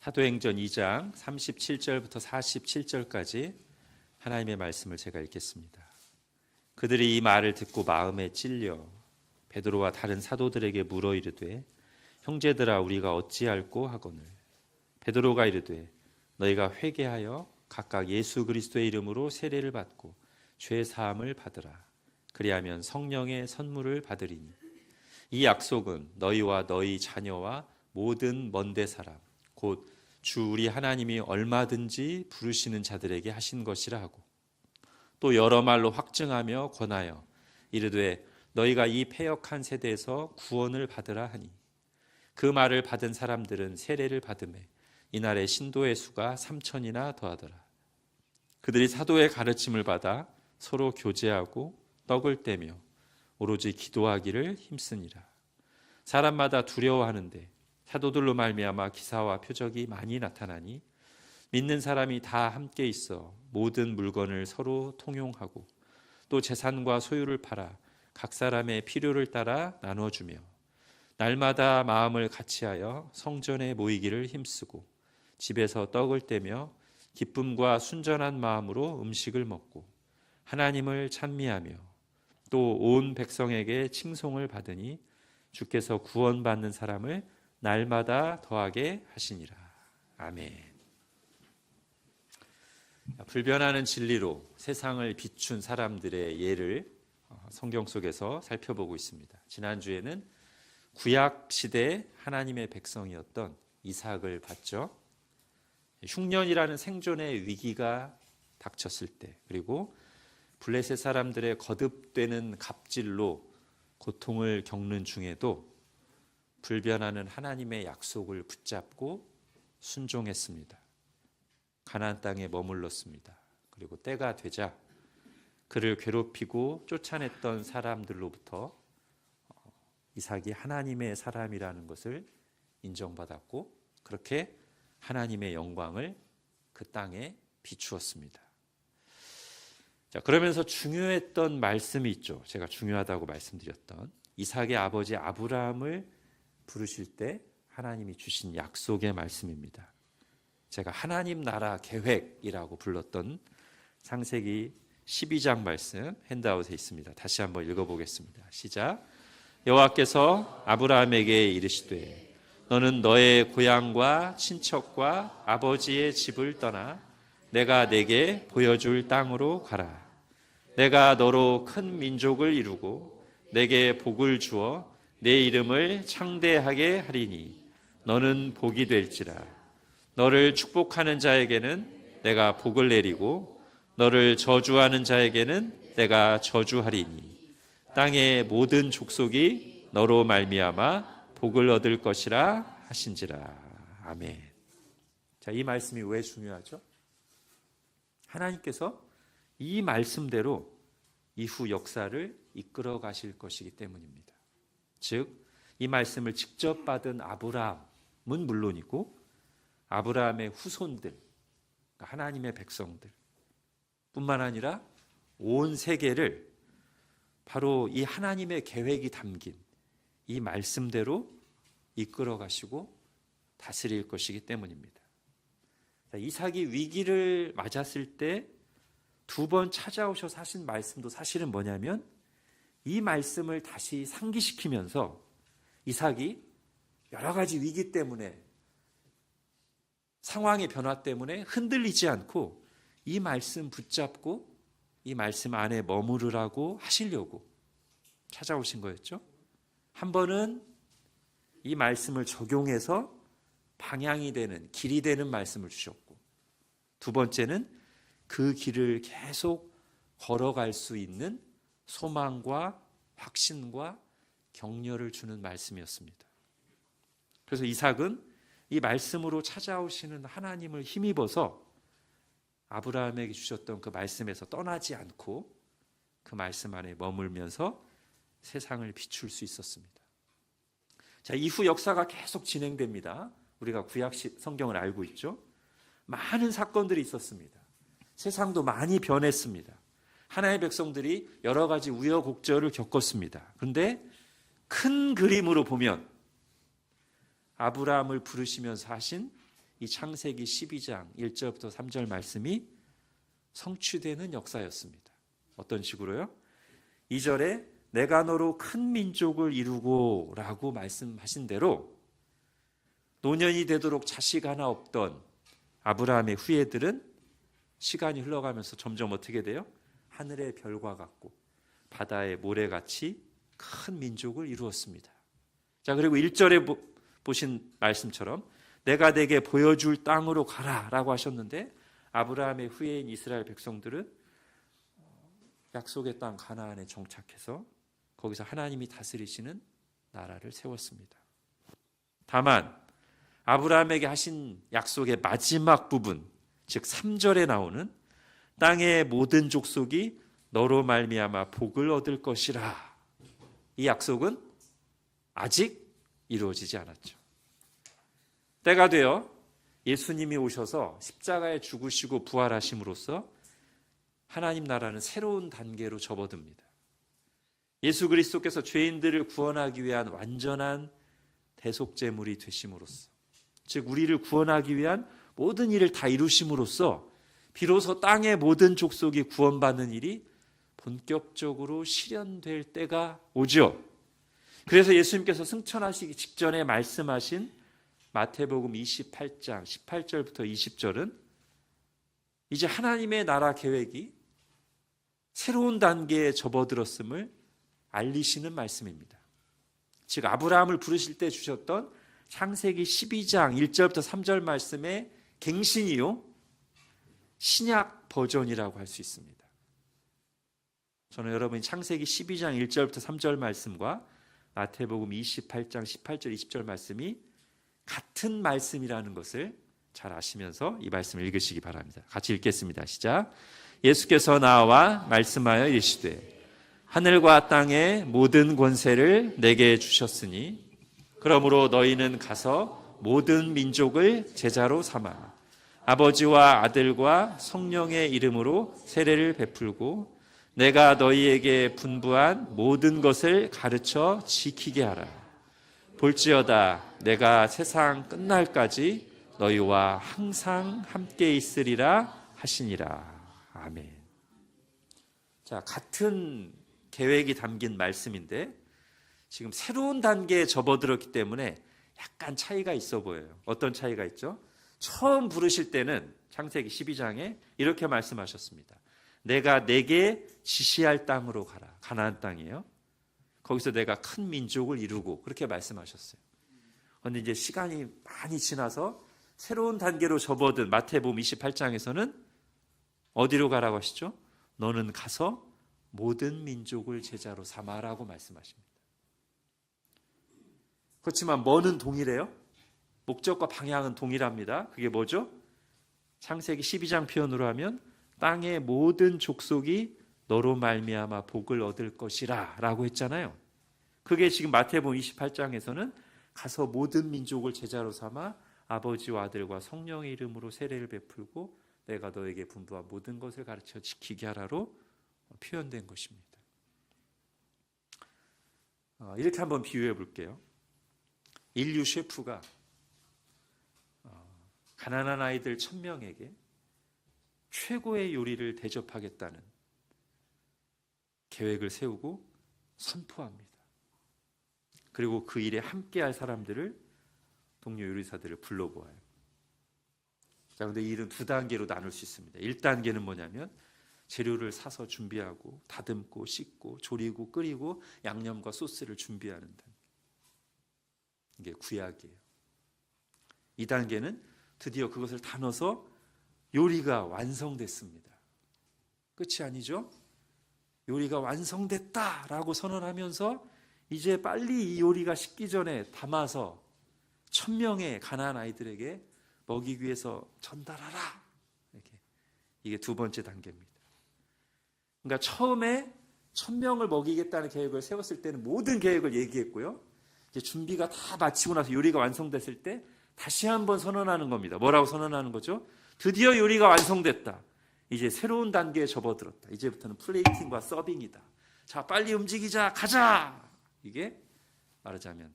사도행전 2장 37절부터 47절까지 하나님의 말씀을 제가 읽겠습니다. 그들이 이 말을 듣고 마음에 찔려 베드로와 다른 사도들에게 물어 이르되 형제들아 우리가 어찌할꼬 하거늘 베드로가 이르되 너희가 회개하여 각각 예수 그리스도의 이름으로 세례를 받고 죄 사함을 받으라. 그리하면 성령의 선물을 받으리니 이 약속은 너희와 너희 자녀와 모든 먼데 사람 곧 주 우리 하나님이 얼마든지 부르시는 자들에게 하신 것이라 하고 또 여러 말로 확증하며 권하여 이르되 너희가 이 패역한 세대에서 구원을 받으라 하니 그 말을 받은 사람들은 세례를 받음에 이날의 신도의 수가 3,000이나 더하더라. 그들이 사도의 가르침을 받아 서로 교제하고 떡을 떼며 오로지 기도하기를 힘쓰니라. 사람마다 두려워하는데 사도들로 말미암아 기사와 표적이 많이 나타나니 믿는 사람이 다 함께 있어 모든 물건을 서로 통용하고 또 재산과 소유를 팔아 각 사람의 필요를 따라 나눠주며 날마다 마음을 같이하여 성전에 모이기를 힘쓰고 집에서 떡을 떼며 기쁨과 순전한 마음으로 음식을 먹고 하나님을 찬미하며 또 온 백성에게 칭송을 받으니 주께서 구원받는 사람을 날마다 더하게 하시니라. 아멘. 불변하는 진리로 세상을 비춘 사람들의 예를 성경 속에서 살펴보고 있습니다. 지난주에는 구약 시대 하나님의 백성이었던 이삭을 봤죠. 흉년이라는 생존의 위기가 닥쳤을 때, 그리고 블레셋 사람들의 거듭되는 갑질로 고통을 겪는 중에도 불변하는 하나님의 약속을 붙잡고 순종했습니다. 가나안 땅에 머물렀습니다. 그리고 때가 되자 그를 괴롭히고 쫓아냈던 사람들로부터 이삭이 하나님의 사람이라는 것을 인정받았고 그렇게 하나님의 영광을 그 땅에 비추었습니다. 자, 그러면서 중요했던 말씀이 있죠. 제가 중요하다고 말씀드렸던 이삭의 아버지 아브라함을 부르실 때 하나님이 주신 약속의 말씀입니다. 제가 하나님 나라 계획이라고 불렀던 창세기 12장 말씀 핸드아웃에 있습니다. 다시 한번 읽어보겠습니다. 시작. 여호와께서 아브라함에게 이르시되 너는 너의 고향과 친척과 아버지의 집을 떠나 내가 내게 보여줄 땅으로 가라. 내가 너로 큰 민족을 이루고 내게 복을 주어 내 이름을 창대하게 하리니 너는 복이 될지라. 너를 축복하는 자에게는 내가 복을 내리고 너를 저주하는 자에게는 내가 저주하리니 땅의 모든 족속이 너로 말미암아 복을 얻을 것이라 하신지라. 아멘. 자, 이 말씀이 왜 중요하죠? 하나님께서 이 말씀대로 이후 역사를 이끌어 가실 것이기 때문입니다. 즉, 이 말씀을 직접 받은 아브라함은 물론이고 아브라함의 후손들, 하나님의 백성들 뿐만 아니라 온 세계를 바로 이 하나님의 계획이 담긴 이 말씀대로 이끌어 가시고 다스릴 것이기 때문입니다. 이삭이 위기를 맞았을 때 두 번 찾아오셔서 하신 말씀도 사실은 뭐냐면 이 말씀을 다시 상기시키면서 이삭이 여러 가지 위기 때문에 상황의 변화 때문에 흔들리지 않고 이 말씀 붙잡고 이 말씀 안에 머무르라고 하시려고 찾아오신 거였죠. 한 번은 이 말씀을 적용해서 방향이 되는, 길이 되는 말씀을 주셨고 두 번째는 그 길을 계속 걸어갈 수 있는 소망과 확신과 격려를 주는 말씀이었습니다. 그래서 이삭은 이 말씀으로 찾아오시는 하나님을 힘입어서 아브라함에게 주셨던 그 말씀에서 떠나지 않고 그 말씀 안에 머물면서 세상을 비출 수 있었습니다. 자, 이후 역사가 계속 진행됩니다. 우리가 구약 성경을 알고 있죠. 많은 사건들이 있었습니다. 세상도 많이 변했습니다. 하나님의 백성들이 여러 가지 우여곡절을 겪었습니다. 그런데 큰 그림으로 보면 아브라함을 부르시면서 하신 이 창세기 12장 1절부터 3절 말씀이 성취되는 역사였습니다. 어떤 식으로요? 2절에 내가 너로 큰 민족을 이루고 라고 말씀하신 대로 노년이 되도록 자식 하나 없던 아브라함의 후예들은 시간이 흘러가면서 점점 어떻게 돼요? 하늘의 별과 같고 바다의 모래같이 큰 민족을 이루었습니다. 자, 그리고 1절에 보신 말씀처럼 내가 내게 보여줄 땅으로 가라 라고 하셨는데 아브라함의 후예인 이스라엘 백성들은 약속의 땅 가나안에 정착해서 거기서 하나님이 다스리시는 나라를 세웠습니다. 다만 아브라함에게 하신 약속의 마지막 부분, 즉 3절에 나오는 땅의 모든 족속이 너로 말미암아 복을 얻을 것이라, 이 약속은 아직 이루어지지 않았죠. 때가 되어 예수님이 오셔서 십자가에 죽으시고 부활하심으로써 하나님 나라는 새로운 단계로 접어듭니다. 예수 그리스도께서 죄인들을 구원하기 위한 완전한 대속제물이 되심으로써, 즉 우리를 구원하기 위한 모든 일을 다 이루심으로써 비로소 땅의 모든 족속이 구원받는 일이 본격적으로 실현될 때가 오죠. 그래서 예수님께서 승천하시기 직전에 말씀하신 마태복음 28장 18절부터 20절은 이제 하나님의 나라 계획이 새로운 단계에 접어들었음을 알리시는 말씀입니다. 즉 아브라함을 부르실 때 주셨던 창세기 12장 1절부터 3절 말씀의 갱신이요, 신약 버전이라고 할 수 있습니다. 저는 여러분이 창세기 12장 1절부터 3절 말씀과 마태복음 28장 18절 20절 말씀이 같은 말씀이라는 것을 잘 아시면서 이 말씀을 읽으시기 바랍니다. 같이 읽겠습니다. 시작. 예수께서 나와 말씀하여 이르시되 하늘과 땅의 모든 권세를 내게 주셨으니 그러므로 너희는 가서 모든 민족을 제자로 삼아 아버지와 아들과 성령의 이름으로 세례를 베풀고 내가 너희에게 분부한 모든 것을 가르쳐 지키게 하라. 볼지어다 내가 세상 끝날까지 너희와 항상 함께 있으리라 하시니라. 아멘. 자, 같은 계획이 담긴 말씀인데 지금 새로운 단계에 접어들었기 때문에 약간 차이가 있어 보여요. 어떤 차이가 있죠? 처음 부르실 때는 창세기 12장에 이렇게 말씀하셨습니다. 내가 내게 지시할 땅으로 가라. 가나안 땅이에요. 거기서 내가 큰 민족을 이루고 그렇게 말씀하셨어요. 그런데 이제 시간이 많이 지나서 새로운 단계로 접어든 마태복음 28장에서는 어디로 가라고 하시죠? 너는 가서 모든 민족을 제자로 삼아라고 말씀하십니다. 그렇지만 뭐는 동일해요? 목적과 방향은 동일합니다. 그게 뭐죠? 창세기 12장 표현으로 하면 땅의 모든 족속이 너로 말미암아 복을 얻을 것이라 라고 했잖아요. 그게 지금 마태복음 28장에서는 가서 모든 민족을 제자로 삼아 아버지와 아들과 성령의 이름으로 세례를 베풀고 내가 너에게 분부한 모든 것을 가르쳐 지키게 하라로 표현된 것입니다. 이렇게 한번 비유해 볼게요. 인류 셰프가 가난한 아이들 1000명에게 최고의 요리를 대접하겠다는 계획을 세우고 선포합니다. 그리고 그 일에 함께할 사람들을, 동료 요리사들을 불러보아요. 자, 그런데 이 일은 두 단계로 나눌 수 있습니다. 1단계는 뭐냐면 재료를 사서 준비하고 다듬고 씻고 조리고 끓이고 양념과 소스를 준비하는 단계. 이게 구약이에요. 2단계는 드디어 그것을 다 넣어서 요리가 완성됐습니다. 끝이 아니죠? 요리가 완성됐다라고 선언하면서 이제 빨리 이 요리가 식기 전에 담아서 1000명의 가난한 아이들에게 먹이기 위해서 전달하라. 이렇게. 이게 두 번째 단계입니다. 그러니까 처음에 1000명을 먹이겠다는 계획을 세웠을 때는 모든 계획을 얘기했고요. 이제 준비가 다 마치고 나서 요리가 완성됐을 때 다시 한번 선언하는 겁니다. 뭐라고 선언하는 거죠? 드디어 요리가 완성됐다. 이제 새로운 단계에 접어들었다. 이제부터는 플레이팅과 서빙이다. 자, 빨리 움직이자. 가자. 이게 말하자면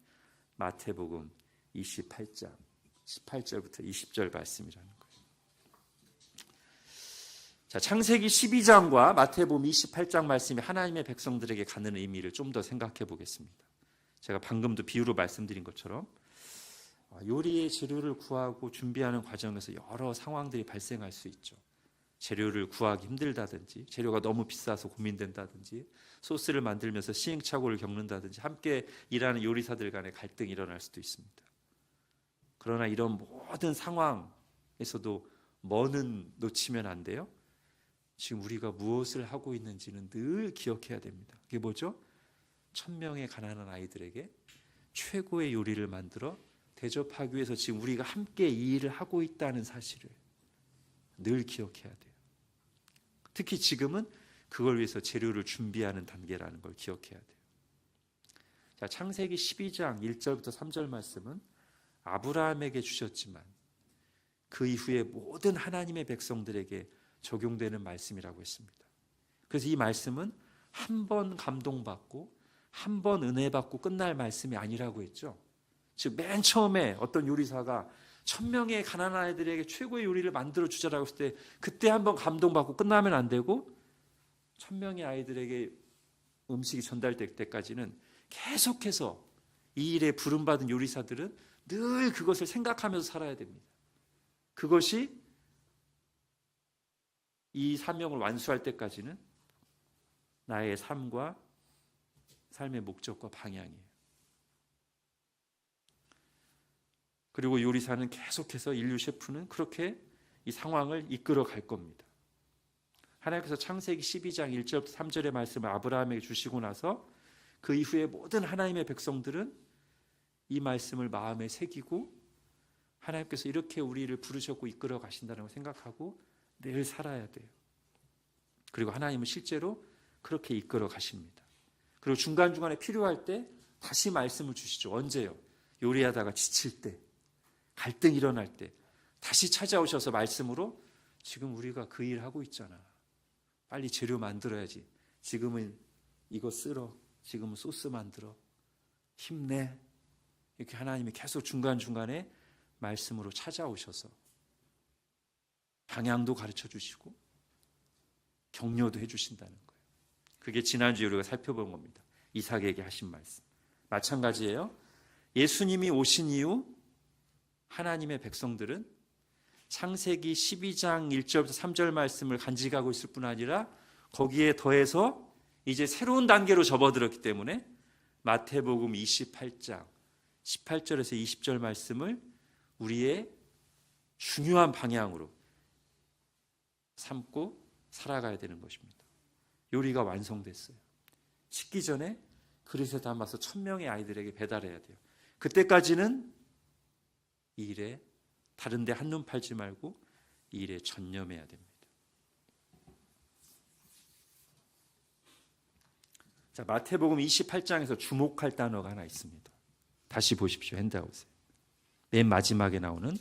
마태복음 28장 18절부터 20절 말씀이라는 거예요. 자, 창세기 12장과 마태복음 28장 말씀이 하나님의 백성들에게 갖는 의미를 좀 더 생각해 보겠습니다. 제가 방금도 비유로 말씀드린 것처럼 요리의 재료를 구하고 준비하는 과정에서 여러 상황들이 발생할 수 있죠. 재료를 구하기 힘들다든지, 재료가 너무 비싸서 고민된다든지, 소스를 만들면서 시행착오를 겪는다든지, 함께 일하는 요리사들 간의 갈등이 일어날 수도 있습니다. 그러나 이런 모든 상황에서도 뭐는 놓치면 안 돼요? 지금 우리가 무엇을 하고 있는지는 늘 기억해야 됩니다. 그게 뭐죠? 1000명의 가난한 아이들에게 최고의 요리를 만들어 대접하기 위해서 지금 우리가 함께 이 일을 하고 있다는 사실을 늘 기억해야 돼요. 특히 지금은 그걸 위해서 재료를 준비하는 단계라는 걸 기억해야 돼요. 자, 창세기 12장 1절부터 3절 말씀은 아브라함에게 주셨지만 그 이후에 모든 하나님의 백성들에게 적용되는 말씀이라고 했습니다. 그래서 이 말씀은 한 번 감동받고 한 번 은혜 받고 끝날 말씀이 아니라고 했죠. 즉 맨 처음에 어떤 요리사가 1000명의 가난한 아이들에게 최고의 요리를 만들어 주자라고 했을 때 그때 한번 감동받고 끝나면 안 되고 1000명의 아이들에게 음식이 전달될 때까지는 계속해서 이 일에 부름받은 요리사들은 늘 그것을 생각하면서 살아야 됩니다. 그것이 이 사명을 완수할 때까지는 나의 삶과 삶의 목적과 방향이에요. 그리고 요리사는 계속해서 인류 셰프는 그렇게 이 상황을 이끌어 갈 겁니다. 하나님께서 창세기 12장 1절부터 3절의 말씀을 아브라함에게 주시고 나서 그 이후에 모든 하나님의 백성들은 이 말씀을 마음에 새기고 하나님께서 이렇게 우리를 부르셨고 이끌어 가신다는 걸 생각하고 늘 살아야 돼요. 그리고 하나님은 실제로 그렇게 이끌어 가십니다. 그리고 중간중간에 필요할 때 다시 말씀을 주시죠. 언제요? 요리하다가 지칠 때, 갈등이 일어날 때 다시 찾아오셔서 말씀으로 지금 우리가 그 일 하고 있잖아. 빨리 재료 만들어야지. 지금은 이거 쓸어. 지금은 소스 만들어. 힘내. 이렇게 하나님이 계속 중간중간에 말씀으로 찾아오셔서 방향도 가르쳐 주시고 격려도 해 주신다는 거예요. 그게 지난주에 우리가 살펴본 겁니다. 이삭에게 하신 말씀. 마찬가지예요. 예수님이 오신 이후 하나님의 백성들은 창세기 12장 1절부터 3절 말씀을 간직하고 있을 뿐 아니라 거기에 더해서 이제 새로운 단계로 접어들었기 때문에 마태복음 28장 18절에서 20절 말씀을 우리의 중요한 방향으로 삼고 살아가야 되는 것입니다. 요리가 완성됐어요. 식기 전에 그릇에 담아서 1000명의 아이들에게 배달해야 돼요. 그때까지는 이 일에 다른 데 한눈 팔지 말고 이 일에 전념해야 됩니다. 자, 마태복음 28장에서 주목할 단어가 하나 있습니다. 다시 보십시오. 핸드아웃에. 맨 마지막에 나오는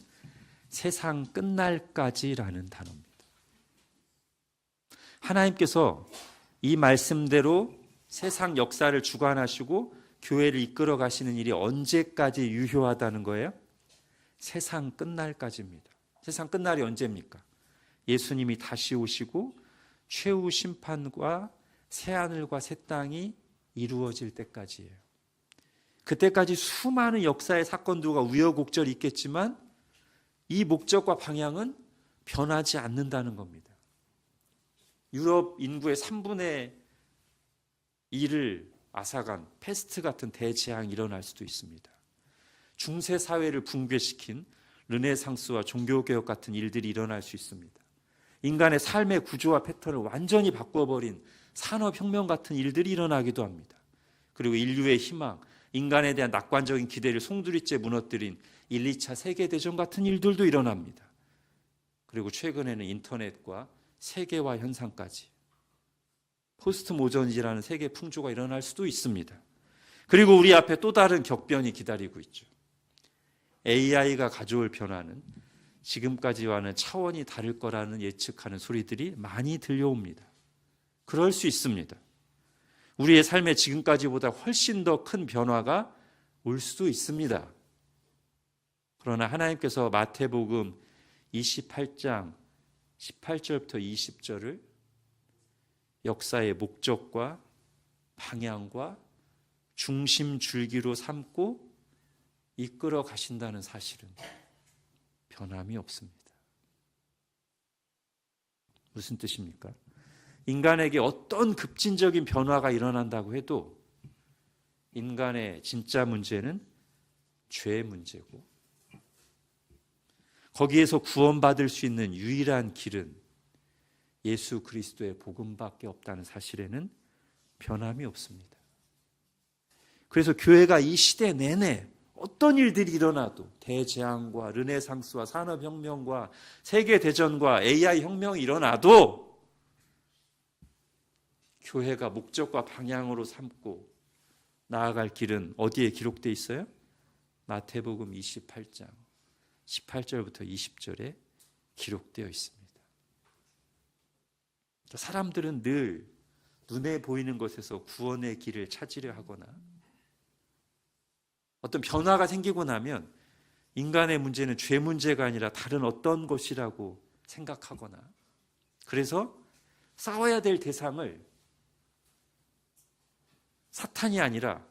세상 끝날까지라는 단어입니다. 하나님께서 이 말씀대로 세상 역사를 주관하시고 교회를 이끌어 가시는 일이 언제까지 유효하다는 거예요? 세상 끝날까지입니다. 세상 끝날이 언제입니까? 예수님이 다시 오시고 최후 심판과 새하늘과 새 땅이 이루어질 때까지예요. 그때까지 수많은 역사의 사건들과 우여곡절이 있겠지만 이 목적과 방향은 변하지 않는다는 겁니다. 유럽 인구의 3분의 1을 앗아간 패스트 같은 대재앙이 일어날 수도 있습니다. 중세 사회를 붕괴시킨 르네상스와 종교개혁 같은 일들이 일어날 수 있습니다. 인간의 삶의 구조와 패턴을 완전히 바꿔버린 산업혁명 같은 일들이 일어나기도 합니다. 그리고 인류의 희망, 인간에 대한 낙관적인 기대를 송두리째 무너뜨린 1, 2차 세계대전 같은 일들도 일어납니다. 그리고 최근에는 인터넷과 세계화 현상까지 포스트 모던이라는 세계 풍조가 일어날 수도 있습니다. 그리고 우리 앞에 또 다른 격변이 기다리고 있죠. AI가 가져올 변화는 지금까지와는 차원이 다를 거라는 예측하는 소리들이 많이 들려옵니다. 그럴 수 있습니다. 우리의 삶에 지금까지보다 훨씬 더 큰 변화가 올 수도 있습니다. 그러나 하나님께서 마태복음 28장 18절부터 20절을 역사의 목적과 방향과 중심 줄기로 삼고 이끌어 가신다는 사실은 변함이 없습니다. 무슨 뜻입니까? 인간에게 어떤 급진적인 변화가 일어난다고 해도 인간의 진짜 문제는 죄의 문제고, 거기에서 구원받을 수 있는 유일한 길은 예수 그리스도의 복음밖에 없다는 사실에는 변함이 없습니다. 그래서 교회가 이 시대 내내 어떤 일들이 일어나도, 대재앙과 르네상스와 산업혁명과 세계대전과 AI 혁명이 일어나도 교회가 목적과 방향으로 삼고 나아갈 길은 어디에 기록되어 있어요? 마태복음 28장 18절부터 20절에 기록되어 있습니다. 사람들은 늘 눈에 보이는 것에서 구원의 길을 찾으려 하거나, 어떤 변화가 생기고 나면 인간의 문제는 죄 문제가 아니라 다른 어떤 것이라고 생각하거나, 그래서 싸워야 될 대상을 사탄이 아니라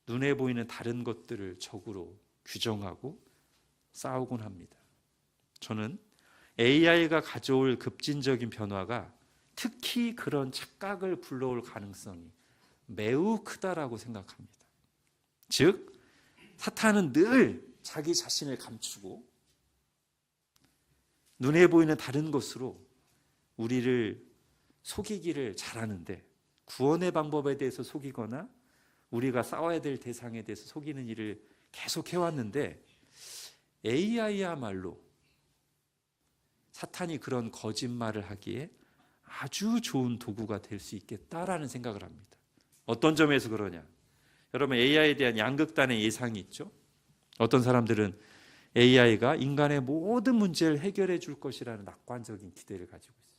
눈에 보이는 다른 것들을 적으로 규정하고 싸우곤 합니다. 저는 AI가 가져올 급진적인 변화가 특히 그런 착각을 불러올 가능성이 매우 크다라고 생각합니다. 즉, 사탄은 늘 자기 자신을 감추고 눈에 보이는 다른 것으로 우리를 속이기를 잘하는데, 구원의 방법에 대해서 속이거나 우리가 싸워야 될 대상에 대해서 속이는 일을 계속 해왔는데, AI야말로 사탄이 그런 거짓말을 하기에 아주 좋은 도구가 될 수 있겠다라는 생각을 합니다. 어떤 점에서 그러냐? 여러분, AI에 대한 양극단의 예상이 있죠. 어떤 사람들은 AI가 인간의 모든 문제를 해결해 줄 것이라는 낙관적인 기대를 가지고 있어요.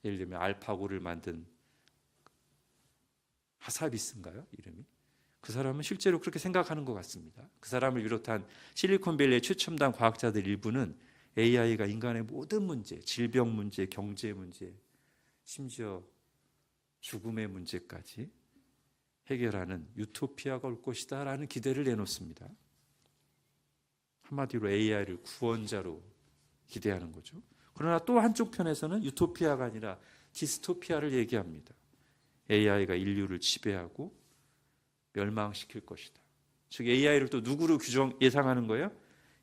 예를 들면 알파고를 만든 하사비스인가요? 이름이? 그 사람은 실제로 그렇게 생각하는 것 같습니다. 그 사람을 비롯한 실리콘밸리의 최첨단 과학자들 일부는 AI가 인간의 모든 문제, 질병 문제, 경제 문제, 심지어 죽음의 문제까지 해결하는 유토피아가 올 것이다 라는 기대를 내놓습니다. 한마디로 AI를 구원자로 기대하는 거죠. 그러나 또 한쪽 편에서는 유토피아가 아니라 디스토피아를 얘기합니다. AI가 인류를 지배하고 멸망시킬 것이다. 즉 AI를 또 누구로 예상하는 거예요?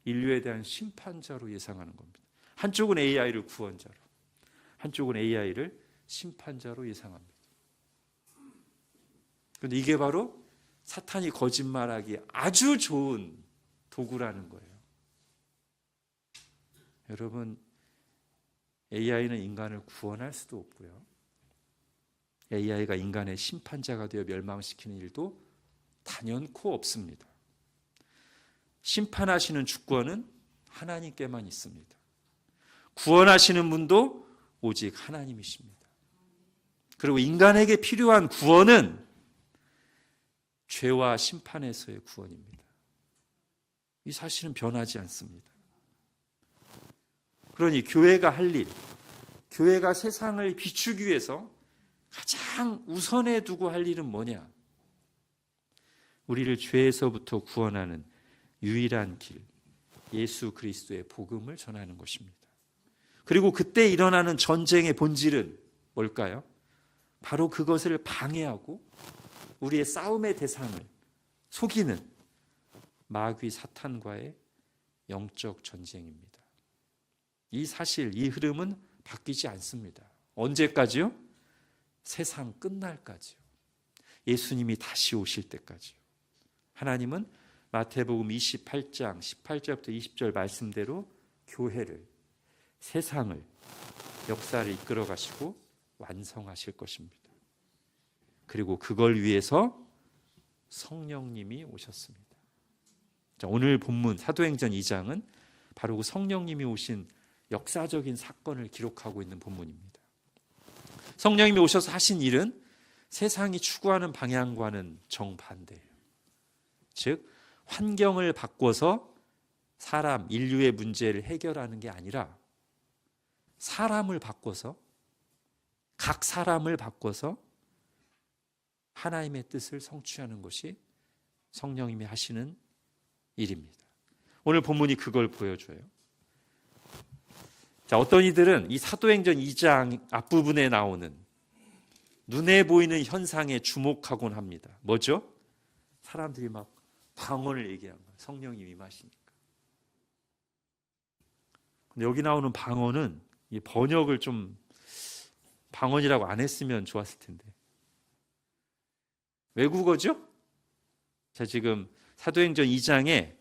인류에 대한 심판자로 예상하는 겁니다. 한쪽은 AI를 구원자로, 한쪽은 AI를 심판자로 예상합니다. 그런데 이게 바로 사탄이 거짓말하기 아주 좋은 도구라는 거예요. 여러분, AI는 인간을 구원할 수도 없고요, AI가 인간의 심판자가 되어 멸망시키는 일도 단연코 없습니다. 심판하시는 주권은 하나님께만 있습니다. 구원하시는 분도 오직 하나님이십니다. 그리고 인간에게 필요한 구원은 죄와 심판에서의 구원입니다. 이 사실은 변하지 않습니다. 그러니 교회가 할 일, 교회가 세상을 비추기 위해서 가장 우선에 두고 할 일은 뭐냐? 우리를 죄에서부터 구원하는 유일한 길, 예수 그리스도의 복음을 전하는 것입니다. 그리고 그때 일어나는 전쟁의 본질은 뭘까요? 바로 그것을 방해하고 우리의 싸움의 대상을 속이는 마귀 사탄과의 영적 전쟁입니다. 이 사실, 이 흐름은 바뀌지 않습니다. 언제까지요? 세상 끝날까지요. 예수님이 다시 오실 때까지요. 하나님은 마태복음 28장 18절부터 20절 말씀대로 교회를, 세상을, 역사를 이끌어 가시고 완성하실 것입니다. 그리고 그걸 위해서 성령님이 오셨습니다. 자, 오늘 본문 사도행전 2장은 바로 그 성령님이 오신 역사적인 사건을 기록하고 있는 본문입니다. 성령님이 오셔서 하신 일은 세상이 추구하는 방향과는 정반대예요. 즉 환경을 바꿔서 사람, 인류의 문제를 해결하는 게 아니라 사람을 바꿔서, 각 사람을 바꿔서 하나님의 뜻을 성취하는 것이 성령님이 하시는 일입니다. 오늘 본문이 그걸 보여줘요. 자, 어떤 이들은 이 사도행전 2장 앞부분에 나오는 눈에 보이는 현상에 주목하곤 합니다. 뭐죠? 사람들이 막 방언을 얘기한 거예요. 성령이 임하시니까. 근데 여기 나오는 방언은 이 번역을 좀 방언이라고 안 했으면 좋았을 텐데. 외국어죠? 자, 지금 사도행전 2장에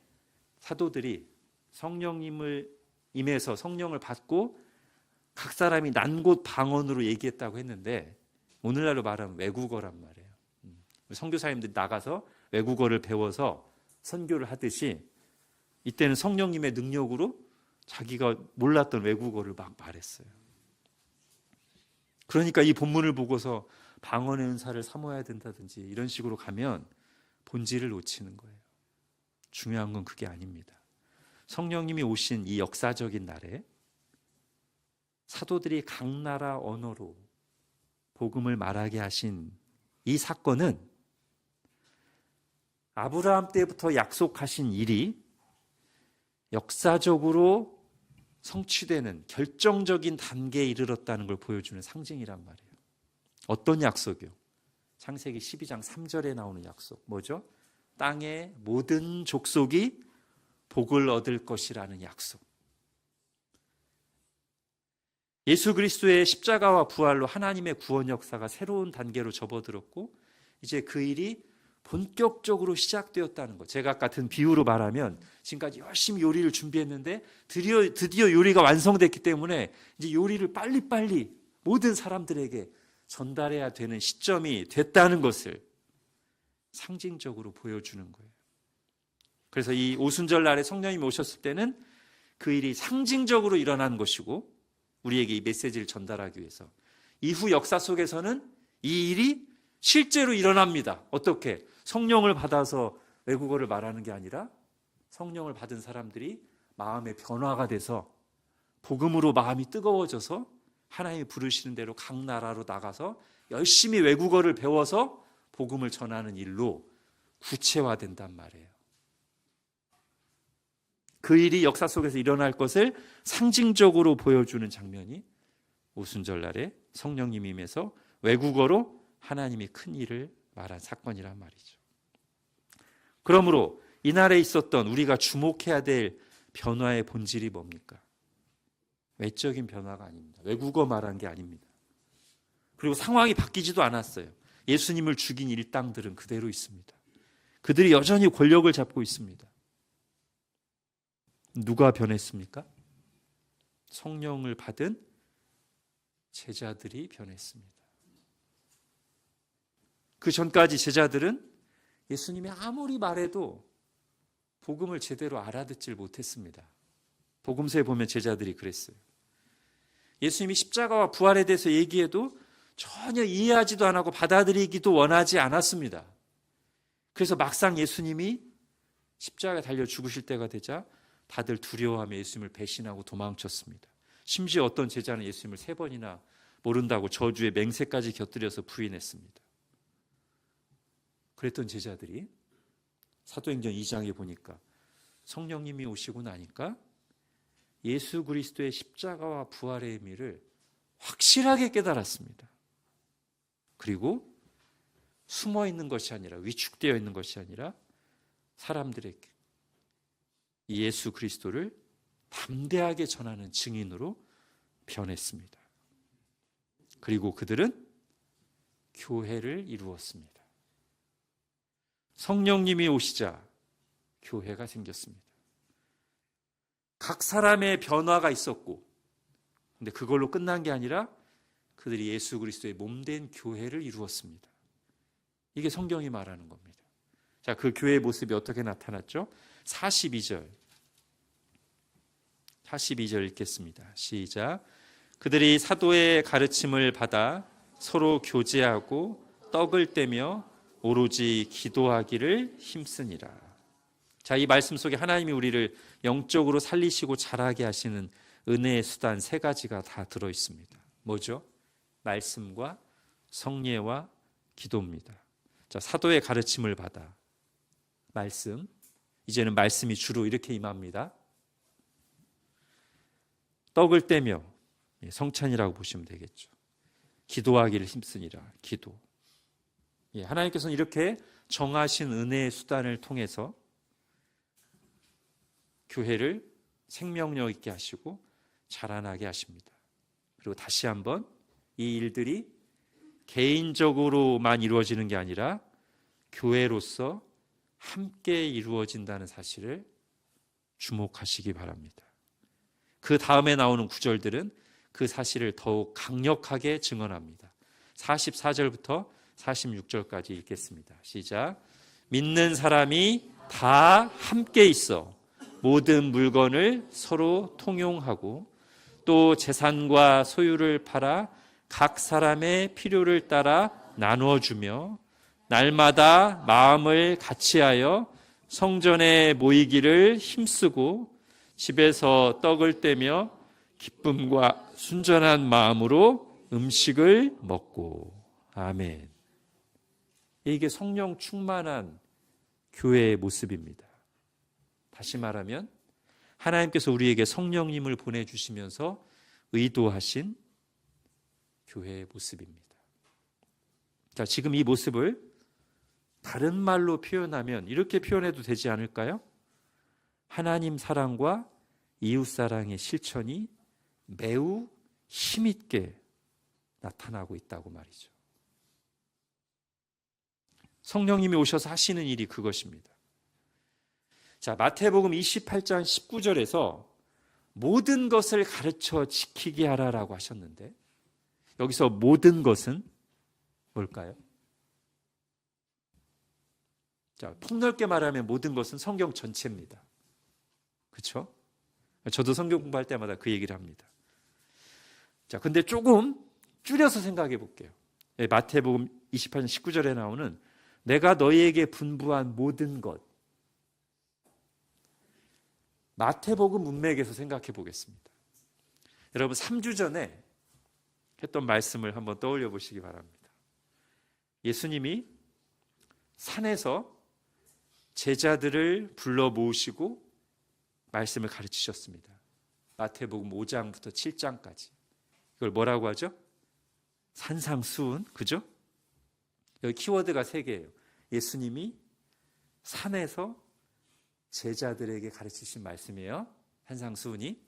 사도들이 성령님을 임해서 성령을 받고 각 사람이 난 곳 방언으로 얘기했다고 했는데 오늘날로 말하면 외국어란 말이에요. 선교사님들이 나가서 외국어를 배워서 선교를 하듯이 이때는 성령님의 능력으로 자기가 몰랐던 외국어를 막 말했어요. 그러니까 이 본문을 보고서 방언의 은사를 사모해야 된다든지 이런 식으로 가면 본질을 놓치는 거예요. 중요한 건 그게 아닙니다. 성령님이 오신 이 역사적인 날에 사도들이 각 나라 언어로 복음을 말하게 하신 이 사건은 아브라함 때부터 약속하신 일이 역사적으로 성취되는 결정적인 단계에 이르렀다는 걸 보여주는 상징이란 말이에요. 어떤 약속이요? 창세기 12장 3절에 나오는 약속. 뭐죠? 땅의 모든 족속이 복을 얻을 것이라는 약속. 예수 그리스도의 십자가와 부활로 하나님의 구원 역사가 새로운 단계로 접어들었고 이제 그 일이 본격적으로 시작되었다는 것. 제가 같은 비유로 말하면 지금까지 열심히 요리를 준비했는데 드디어 요리가 완성됐기 때문에 이제 요리를 빨리빨리 모든 사람들에게 전달해야 되는 시점이 됐다는 것을 상징적으로 보여주는 거예요. 그래서 이 오순절 날에 성령님이 오셨을 때는 그 일이 상징적으로 일어난 것이고 우리에게 이 메시지를 전달하기 위해서 이후 역사 속에서는 이 일이 실제로 일어납니다. 어떻게? 성령을 받아서 외국어를 말하는 게 아니라 성령을 받은 사람들이 마음의 변화가 돼서 복음으로 마음이 뜨거워져서 하나님이 부르시는 대로 각 나라로 나가서 열심히 외국어를 배워서 복음을 전하는 일로 구체화된단 말이에요. 그 일이 역사 속에서 일어날 것을 상징적으로 보여주는 장면이 오순절 날에 성령님이 임해서 외국어로 하나님이 큰 일을 말한 사건이란 말이죠. 그러므로 이날에 있었던 우리가 주목해야 될 변화의 본질이 뭡니까? 외적인 변화가 아닙니다. 외국어 말한 게 아닙니다. 그리고 상황이 바뀌지도 않았어요. 예수님을 죽인 일당들은 그대로 있습니다. 그들이 여전히 권력을 잡고 있습니다. 누가 변했습니까? 성령을 받은 제자들이 변했습니다. 그 전까지 제자들은 예수님이 아무리 말해도 복음을 제대로 알아듣질 못했습니다. 복음서에 보면 제자들이 그랬어요. 예수님이 십자가와 부활에 대해서 얘기해도 전혀 이해하지도 않고 받아들이기도 원하지 않았습니다. 그래서 막상 예수님이 십자가에 달려 죽으실 때가 되자 다들 두려워하며 예수님을 배신하고 도망쳤습니다. 심지어 어떤 제자는 예수님을 3번이나 모른다고 저주의 맹세까지 곁들여서 부인했습니다. 그랬던 제자들이 사도행전 2장에 보니까 성령님이 오시고 나니까 예수 그리스도의 십자가와 부활의 의미를 확실하게 깨달았습니다. 그리고 숨어 있는 것이 아니라 위축되어 있는 것이 아니라 사람들에게 이 예수 그리스도를 담대하게 전하는 증인으로 변했습니다. 그리고 그들은 교회를 이루었습니다. 성령님이 오시자 교회가 생겼습니다. 각 사람의 변화가 있었고, 근데 그걸로 끝난 게 아니라 그들이 예수 그리스도의 몸된 교회를 이루었습니다. 이게 성경이 말하는 겁니다. 자, 그 교회의 모습이 어떻게 나타났죠? 42절 읽겠습니다. 시작. 그들이 사도의 가르침을 받아 서로 교제하고 떡을 떼며 오로지 기도하기를 힘쓰니라. 자, 이 말씀 속에 하나님이 우리를 영적으로 살리시고 자라게 하시는 은혜의 수단 세 가지가 다 들어 있습니다. 뭐죠? 말씀과 성례와 기도입니다. 자, 사도의 가르침을 받아 말씀, 이제는 말씀이 주로 이렇게 임합니다. 떡을 떼며 성찬이라고 보시면 되겠죠. 기도하기를 힘쓰니라. 기도. 하나님께서는 이렇게 정하신 은혜의 수단을 통해서 교회를 생명력 있게 하시고 자라나게 하십니다. 그리고 다시 한번 이 일들이 개인적으로만 이루어지는 게 아니라 교회로서 함께 이루어진다는 사실을 주목하시기 바랍니다. 그 다음에 나오는 구절들은 그 사실을 더욱 강력하게 증언합니다. 44절부터 46절까지 읽겠습니다. 시작. 믿는 사람이 다 함께 있어 모든 물건을 서로 통용하고 또 재산과 소유를 팔아 각 사람의 필요를 따라 나누어 주며 날마다 마음을 같이하여 성전에 모이기를 힘쓰고 집에서 떡을 떼며 기쁨과 순전한 마음으로 음식을 먹고. 아멘. 이게 성령 충만한 교회의 모습입니다. 다시 말하면 하나님께서 우리에게 성령님을 보내주시면서 의도하신 교회의 모습입니다. 자, 지금 이 모습을 다른 말로 표현하면 이렇게 표현해도 되지 않을까요? 하나님 사랑과 이웃 사랑의 실천이 매우 힘있게 나타나고 있다고 말이죠. 성령님이 오셔서 하시는 일이 그것입니다. 자, 마태복음 28장 19절에서 모든 것을 가르쳐 지키게 하라라고 하셨는데 여기서 모든 것은 뭘까요? 자, 폭넓게 말하면 모든 것은 성경 전체입니다. 그렇죠? 저도 성경 공부할 때마다 그 얘기를 합니다. 자, 근데 조금 줄여서 생각해 볼게요. 마태복음 28장 19절에 나오는 내가 너희에게 분부한 모든 것. 마태복음 문맥에서 생각해 보겠습니다. 여러분 3주 전에 했던 말씀을 한번 떠올려 보시기 바랍니다. 예수님이 산에서 제자들을 불러 모으시고 말씀을 가르치셨습니다. 마태복음 5장부터 7장까지. 이걸 뭐라고 하죠? 산상수훈, 그죠? 여기 키워드가 3개예요. 예수님이 산에서 제자들에게 가르치신 말씀이에요. 산상수훈이.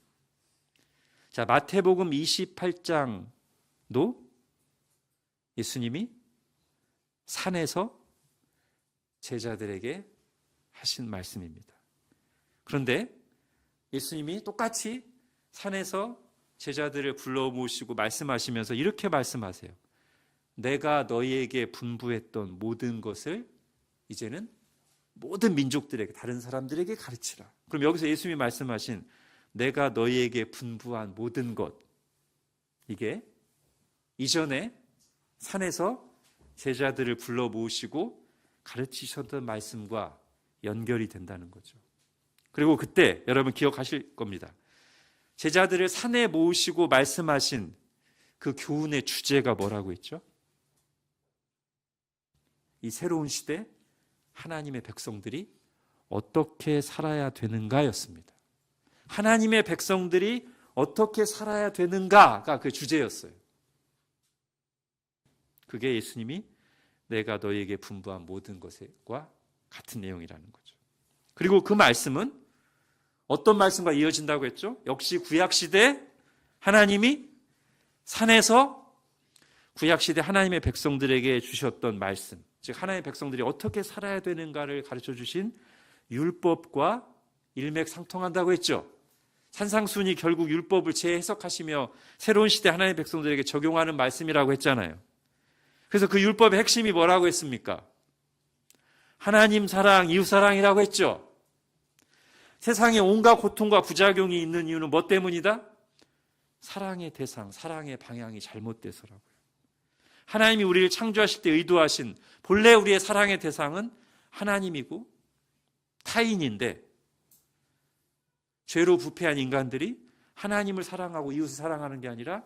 자, 마태복음 28장도 예수님이 산에서 제자들에게 하신 말씀입니다. 그런데 예수님이 똑같이 산에서 제자들을 불러 모으시고 말씀하시면서 이렇게 말씀하세요. 내가 너희에게 분부했던 모든 것을 이제는 모든 민족들에게, 다른 사람들에게 가르치라. 그럼 여기서 예수님이 말씀하신 내가 너희에게 분부한 모든 것, 이게 이전에 산에서 제자들을 불러 모으시고 가르치셨던 말씀과 연결이 된다는 거죠. 그리고 그때 여러분 기억하실 겁니다. 제자들을 산에 모으시고 말씀하신 그 교훈의 주제가 뭐라고 했죠? 이 새로운 시대 하나님의 백성들이 어떻게 살아야 되는가였습니다. 하나님의 백성들이 어떻게 살아야 되는가가 그 주제였어요. 그게 예수님이 내가 너희에게 분부한 모든 것과 같은 내용이라는 거죠. 그리고 그 말씀은 어떤 말씀과 이어진다고 했죠? 역시 구약시대 하나님이 산에서 구약시대 하나님의 백성들에게 주셨던 말씀, 즉 하나님의 백성들이 어떻게 살아야 되는가를 가르쳐 주신 율법과 일맥상통한다고 했죠. 산상수훈이 결국 율법을 재해석하시며 새로운 시대 하나님의 백성들에게 적용하는 말씀이라고 했잖아요. 그래서 그 율법의 핵심이 뭐라고 했습니까? 하나님 사랑, 이웃 사랑이라고 했죠. 세상에 온갖 고통과 부작용이 있는 이유는 뭐 때문이다? 사랑의 대상, 사랑의 방향이 잘못돼서라고요. 하나님이 우리를 창조하실 때 의도하신 본래 우리의 사랑의 대상은 하나님이고 타인인데 죄로 부패한 인간들이 하나님을 사랑하고 이웃을 사랑하는 게 아니라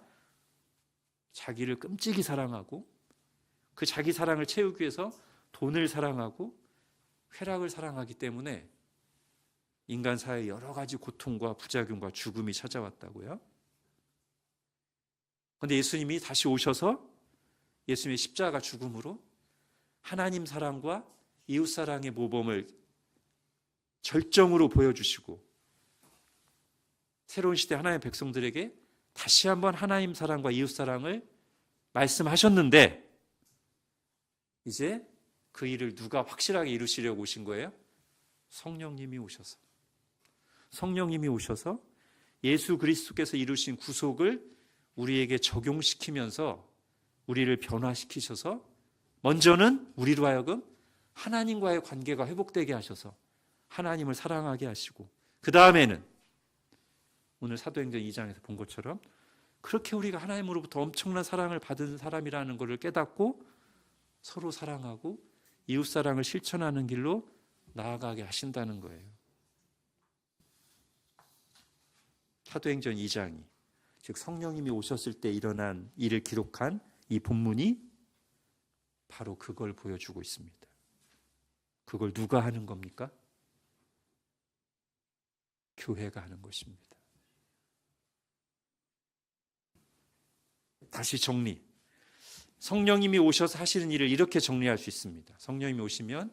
자기를 끔찍이 사랑하고 그 자기 사랑을 채우기 위해서 돈을 사랑하고 쾌락을 사랑하기 때문에 인간 사회에 여러 가지 고통과 부작용과 죽음이 찾아왔다고요. 그런데 예수님이 다시 오셔서 예수님의 십자가 죽음으로 하나님 사랑과 이웃 사랑의 모범을 절정으로 보여주시고 새로운 시대 하나님의 백성들에게 다시 한번 하나님 사랑과 이웃 사랑을 말씀하셨는데 이제 그 일을 누가 확실하게 이루시려고 오신 거예요? 성령님이 오셔서 예수 그리스도께서 이루신 구속을 우리에게 적용시키면서 우리를 변화시키셔서 먼저는 우리로 하여금 하나님과의 관계가 회복되게 하셔서 하나님을 사랑하게 하시고 그 다음에는 오늘 사도행전 2장에서 본 것처럼 그렇게 우리가 하나님으로부터 엄청난 사랑을 받은 사람이라는 것을 깨닫고 서로 사랑하고 이웃사랑을 실천하는 길로 나아가게 하신다는 거예요. 사도행전 2장이 즉 성령님이 오셨을 때 일어난 일을 기록한 이 본문이 바로 그걸 보여주고 있습니다. 그걸 누가 하는 겁니까? 교회가 하는 것입니다. 다시 정리. 성령님이 오셔서 하시는 일을 이렇게 정리할 수 있습니다. 성령님이 오시면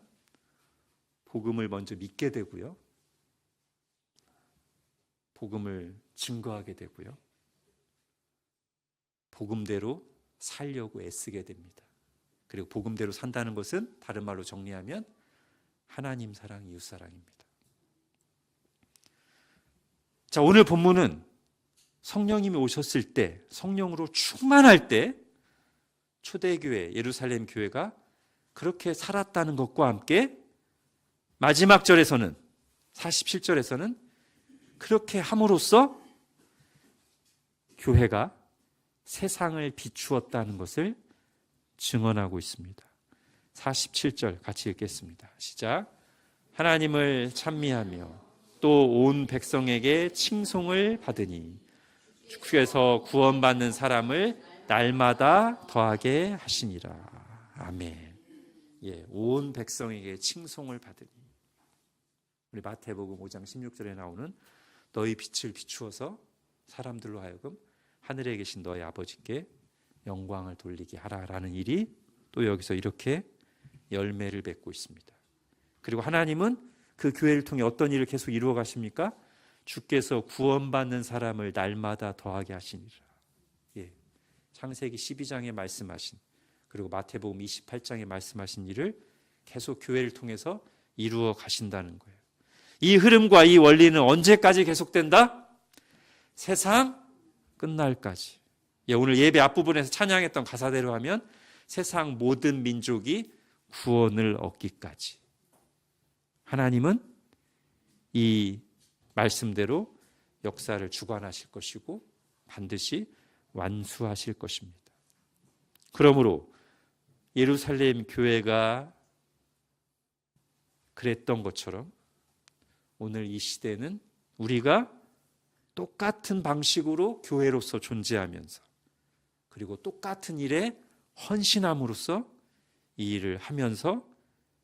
복음을 먼저 믿게 되고요. 복음을 증거하게 되고요. 복음대로 살려고 애쓰게 됩니다. 그리고 복음대로 산다는 것은 다른 말로 정리하면 하나님 사랑, 이웃 사랑입니다. 자, 오늘 본문은 성령님이 오셨을 때, 성령으로 충만할 때 초대교회, 예루살렘 교회가 그렇게 살았다는 것과 함께 마지막 절에서는 47절에서는 그렇게 함으로써 교회가 세상을 비추었다는 것을 증언하고 있습니다. 47절 같이 읽겠습니다. 시작. 하나님을 찬미하며 또 온 백성에게 칭송을 받으니 주께서 구원받는 사람을 날마다 더하게 하시니라. 아멘. 예, 온 백성에게 칭송을 받으니. 우리 마태복음 5장 16절에 나오는 너희 빛을 비추어서 사람들로 하여금 하늘에 계신 너희 아버지께 영광을 돌리게 하라라는 일이 또 여기서 이렇게 열매를 맺고 있습니다. 그리고 하나님은 그 교회를 통해 어떤 일을 계속 이루어 가십니까? 주께서 구원받는 사람을 날마다 더하게 하시니라. 예, 창세기 12장에 말씀하신 그리고 마태복음 28장에 말씀하신 일을 계속 교회를 통해서 이루어 가신다는 거예요. 이 흐름과 이 원리는 언제까지 계속된다? 세상 끝날까지. 예, 오늘 예배 앞부분에서 찬양했던 가사대로 하면 세상 모든 민족이 구원을 얻기까지. 하나님은 이 말씀대로 역사를 주관하실 것이고 반드시 완수하실 것입니다. 그러므로 예루살렘 교회가 그랬던 것처럼 오늘 이 시대는 우리가 똑같은 방식으로 교회로서 존재하면서 그리고 똑같은 일에 헌신함으로써 이 일을 하면서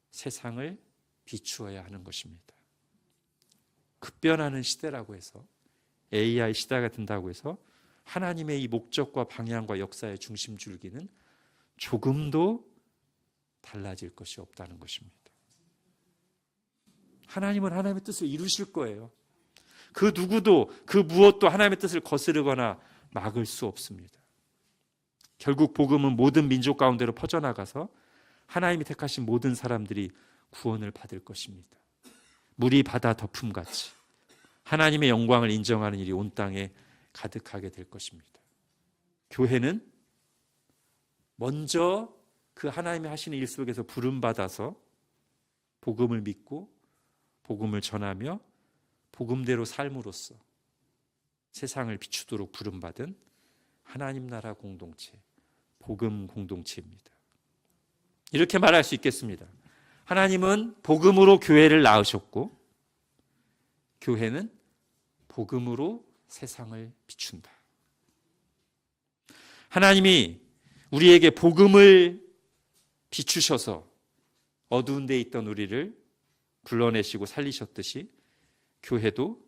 세상을 비추어야 하는 것입니다. 급변하는 시대라고 해서 AI 시대가 된다고 해서 하나님의 이 목적과 방향과 역사의 중심줄기는 조금도 달라질 것이 없다는 것입니다. 하나님은 하나님의 뜻을 이루실 거예요. 그 누구도 그 무엇도 하나님의 뜻을 거스르거나 막을 수 없습니다. 결국 복음은 모든 민족 가운데로 퍼져나가서 하나님이 택하신 모든 사람들이 구원을 받을 것입니다. 물이 바다 덮음같이 하나님의 영광을 인정하는 일이 온 땅에 가득하게 될 것입니다. 교회는 먼저 그 하나님이 하시는 일 속에서 부름받아서 복음을 믿고 복음을 전하며 복음대로 삶으로써 세상을 비추도록 부름받은 하나님 나라 공동체, 복음 공동체입니다. 이렇게 말할 수 있겠습니다. 하나님은 복음으로 교회를 낳으셨고 교회는 복음으로 세상을 비춘다. 하나님이 우리에게 복음을 비추셔서 어두운 데 있던 우리를 불러내시고 살리셨듯이 교회도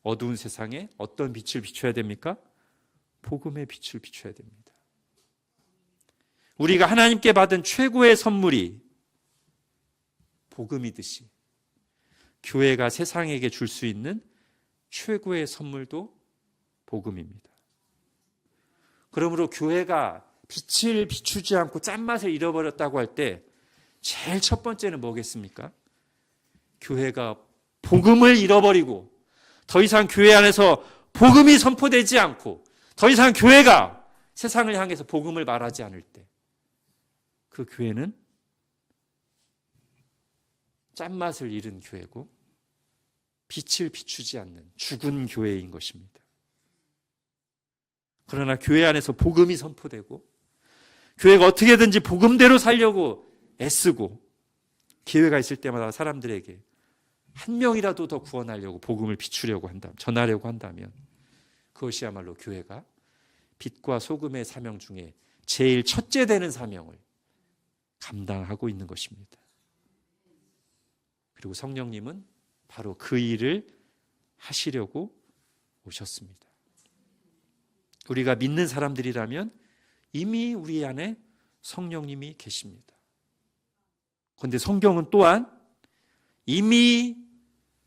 어두운 세상에 어떤 빛을 비춰야 됩니까? 복음의 빛을 비춰야 됩니다. 우리가 하나님께 받은 최고의 선물이 복음이듯이 교회가 세상에게 줄 수 있는 최고의 선물도 복음입니다. 그러므로 교회가 빛을 비추지 않고 짠맛을 잃어버렸다고 할 때 제일 첫 번째는 뭐겠습니까? 교회가 복음을 잃어버리고 더 이상 교회 안에서 복음이 선포되지 않고 더 이상 교회가 세상을 향해서 복음을 말하지 않을 때 그 교회는 짠맛을 잃은 교회고 빛을 비추지 않는 죽은 교회인 것입니다. 그러나 교회 안에서 복음이 선포되고 교회가 어떻게든지 복음대로 살려고 애쓰고 기회가 있을 때마다 사람들에게 한 명이라도 더 구원하려고 복음을 비추려고 한다면, 전하려고 한다면 그것이야말로 교회가 빛과 소금의 사명 중에 제일 첫째 되는 사명을 감당하고 있는 것입니다. 그리고 성령님은 바로 그 일을 하시려고 오셨습니다. 우리가 믿는 사람들이라면 이미 우리 안에 성령님이 계십니다. 그런데 성경은 또한 이미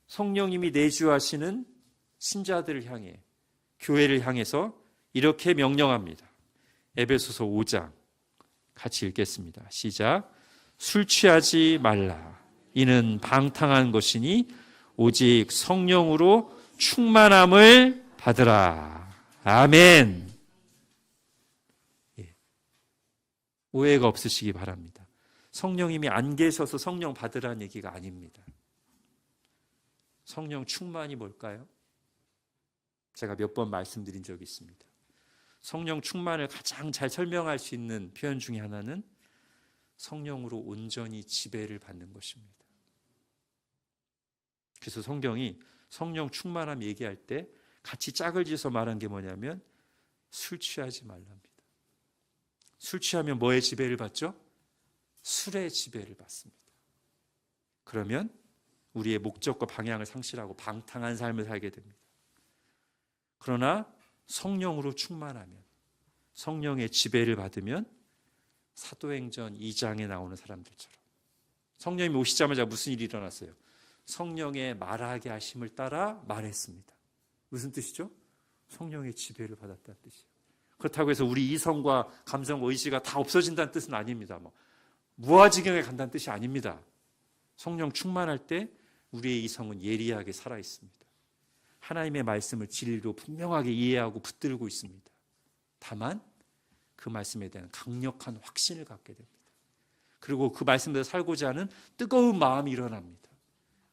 성령님이 내주하시는 신자들을 향해, 교회를 향해서 이렇게 명령합니다. 에베소서 5장 같이 읽겠습니다. 시작. 술 취하지 말라. 이는 방탕한 것이니 오직 성령으로 충만함을 받으라. 아멘. 오해가 없으시기 바랍니다. 성령님이 안 계셔서 성령 받으라는 얘기가 아닙니다. 성령 충만이 뭘까요? 제가 몇 번 말씀드린 적이 있습니다. 성령 충만을 가장 잘 설명할 수 있는 표현 중에 하나는 성령으로 온전히 지배를 받는 것입니다. 그래서 성경이 성령 충만함 얘기할 때 같이 짝을 지어서 말한 게 뭐냐면 술 취하지 말랍니다. 술 취하면 뭐의 지배를 받죠? 술의 지배를 받습니다. 그러면 우리의 목적과 방향을 상실하고 방탕한 삶을 살게 됩니다. 그러나 성령으로 충만하면, 성령의 지배를 받으면 사도행전 2장에 나오는 사람들처럼 성령님이 오시자마자 무슨 일이 일어났어요? 성령의 말하게 하심을 따라 말했습니다. 무슨 뜻이죠? 성령의 지배를 받았다는 뜻이에요. 그렇다고 해서 우리 이성과 감성, 의지가 다 없어진다는 뜻은 아닙니다. 무아지경에 간다는 뜻이 아닙니다. 성령 충만할 때 우리의 이성은 예리하게 살아 있습니다. 하나님의 말씀을 진리로 분명하게 이해하고 붙들고 있습니다. 다만 그 말씀에 대한 강력한 확신을 갖게 됩니다. 그리고 그 말씀대로 살고자 하는 뜨거운 마음이 일어납니다.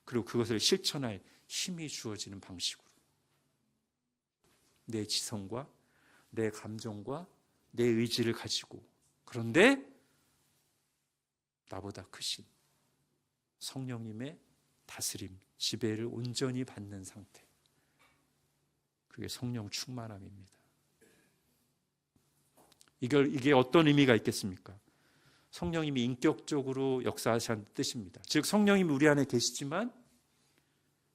그리고 그것을 실천할 힘이 주어지는 방식으로 내 지성과 내 감정과 내 의지를 가지고, 그런데 나보다 크신 성령님의 다스림, 지배를 온전히 받는 상태, 그게 성령 충만함입니다. 이게 어떤 의미가 있겠습니까? 성령님이 인격적으로 역사하시는 뜻입니다. 즉 성령님이 우리 안에 계시지만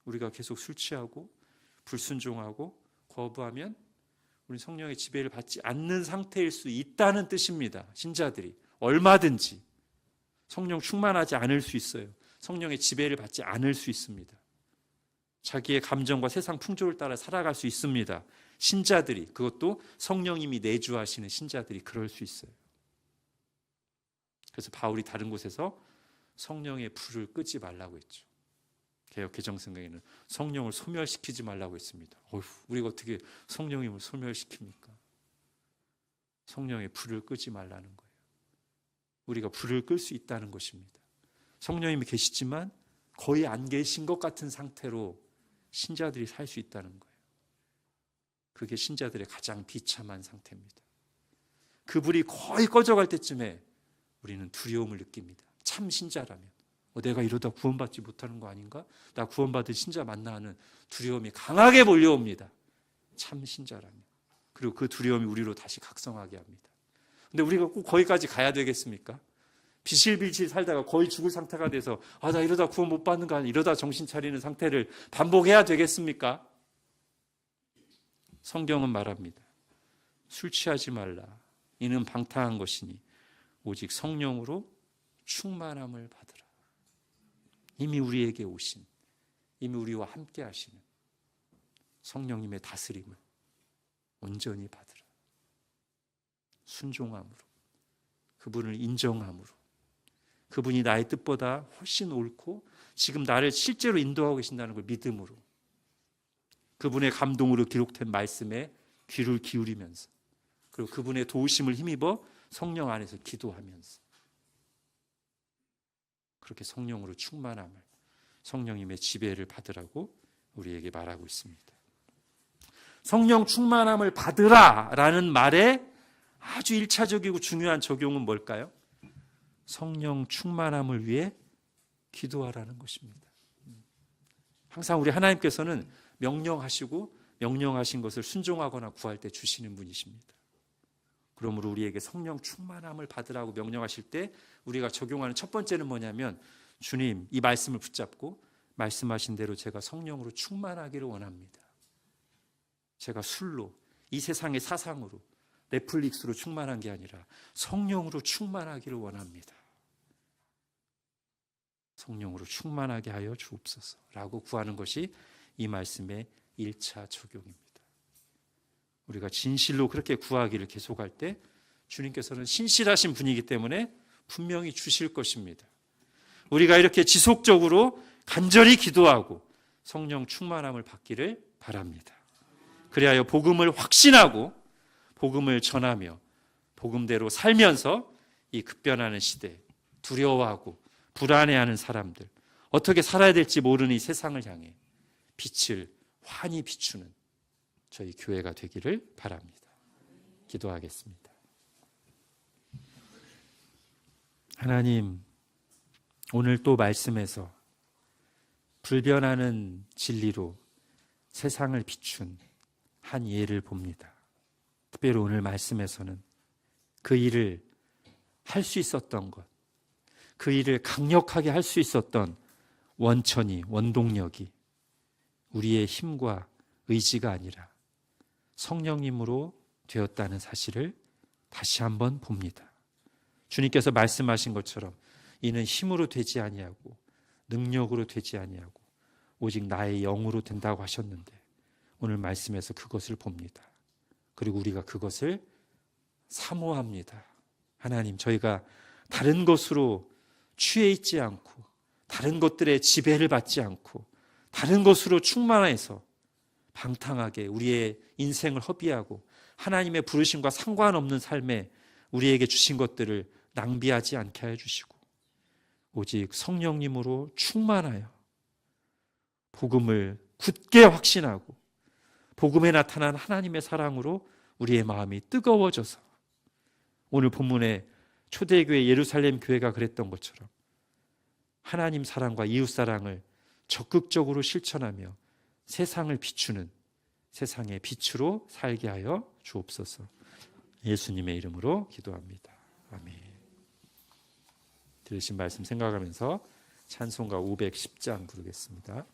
우리가 계속 술 취하고 불순종하고 거부하면 우리 성령의 지배를 받지 않는 상태일 수 있다는 뜻입니다. 신자들이 얼마든지 성령 충만하지 않을 수 있어요. 성령의 지배를 받지 않을 수 있습니다. 자기의 감정과 세상 풍조를 따라 살아갈 수 있습니다. 신자들이, 그것도 성령님이 내주하시는 신자들이 그럴 수 있어요. 그래서 바울이 다른 곳에서 성령의 불을 끄지 말라고 했죠. 개역 개정성경에는 성령을 소멸시키지 말라고 했습니다. 우리가 어떻게 성령님을 소멸시킵니까? 성령의 불을 끄지 말라는 거예요. 우리가 불을 끌 수 있다는 것입니다. 성령님이 계시지만 거의 안 계신 것 같은 상태로 신자들이 살 수 있다는 거예요. 그게 신자들의 가장 비참한 상태입니다. 그 불이 거의 꺼져갈 때쯤에 우리는 두려움을 느낍니다. 참 신자라면 내가 이러다 구원받지 못하는 거 아닌가? 나 구원받은 신자 만나 하는 두려움이 강하게 몰려옵니다. 참 신자라면. 그리고 그 두려움이 우리로 다시 각성하게 합니다. 근데 우리가 꼭 거기까지 가야 되겠습니까? 비실비실 살다가 거의 죽을 상태가 돼서 나 이러다 구원 못 받는 거 아니야? 이러다 정신 차리는 상태를 반복해야 되겠습니까? 성경은 말합니다. 술 취하지 말라. 이는 방탕한 것이니 오직 성령으로 충만함을 받으라. 이미 우리에게 오신, 이미 우리와 함께 하시는 성령님의 다스림을 온전히 받으라. 순종함으로, 그분을 인정함으로, 그분이 나의 뜻보다 훨씬 옳고 지금 나를 실제로 인도하고 계신다는 걸 믿음으로, 그분의 감동으로 기록된 말씀에 귀를 기울이면서, 그리고 그분의 도우심을 힘입어 성령 안에서 기도하면서 그렇게 성령으로 충만함을, 성령님의 지배를 받으라고 우리에게 말하고 있습니다. 성령 충만함을 받으라라는 말에 아주 1차적이고 중요한 적용은 뭘까요? 성령 충만함을 위해 기도하라는 것입니다. 항상 우리 하나님께서는 명령하시고 명령하신 것을 순종하거나 구할 때 주시는 분이십니다. 그러므로 우리에게 성령 충만함을 받으라고 명령하실 때 우리가 적용하는 첫 번째는 뭐냐면, 주님, 이 말씀을 붙잡고 말씀하신 대로 제가 성령으로 충만하기를 원합니다. 제가 술로, 이 세상의 사상으로, 넷플릭스로 충만한 게 아니라 성령으로 충만하기를 원합니다. 성령으로 충만하게 하여 주옵소서라고 구하는 것이 이 말씀의 1차 적용입니다. 우리가 진실로 그렇게 구하기를 계속할 때 주님께서는 신실하신 분이기 때문에 분명히 주실 것입니다. 우리가 이렇게 지속적으로 간절히 기도하고 성령 충만함을 받기를 바랍니다. 그리하여 복음을 확신하고 복음을 전하며 복음대로 살면서 이 급변하는 시대, 두려워하고 불안해하는 사람들, 어떻게 살아야 될지 모르는 이 세상을 향해 빛을 환히 비추는 저희 교회가 되기를 바랍니다. 기도하겠습니다. 하나님, 오늘 또 말씀에서 불변하는 진리로 세상을 비춘 한 예를 봅니다. 특별히 오늘 말씀에서는 그 일을 할 수 있었던 것, 그 일을 강력하게 할 수 있었던 원천이, 원동력이 우리의 힘과 의지가 아니라 성령님으로 되었다는 사실을 다시 한번 봅니다. 주님께서 말씀하신 것처럼 이는 힘으로 되지 아니하고 능력으로 되지 아니하고 오직 나의 영으로 된다고 하셨는데 오늘 말씀에서 그것을 봅니다. 그리고 우리가 그것을 사모합니다. 하나님, 저희가 다른 것으로 취해 있지 않고 다른 것들의 지배를 받지 않고 다른 것으로 충만해서 방탕하게 우리의 인생을 허비하고 하나님의 부르심과 상관없는 삶에 우리에게 주신 것들을 낭비하지 않게 해주시고 오직 성령님으로 충만하여 복음을 굳게 확신하고 복음에 나타난 하나님의 사랑으로 우리의 마음이 뜨거워져서 오늘 본문에 초대교회 예루살렘 교회가 그랬던 것처럼 하나님 사랑과 이웃 사랑을 적극적으로 실천하며 세상을 비추는 세상의 빛으로 살게 하여 주옵소서. 예수님의 이름으로 기도합니다. 아멘. 들으신 말씀 생각하면서 찬송가 510장 부르겠습니다.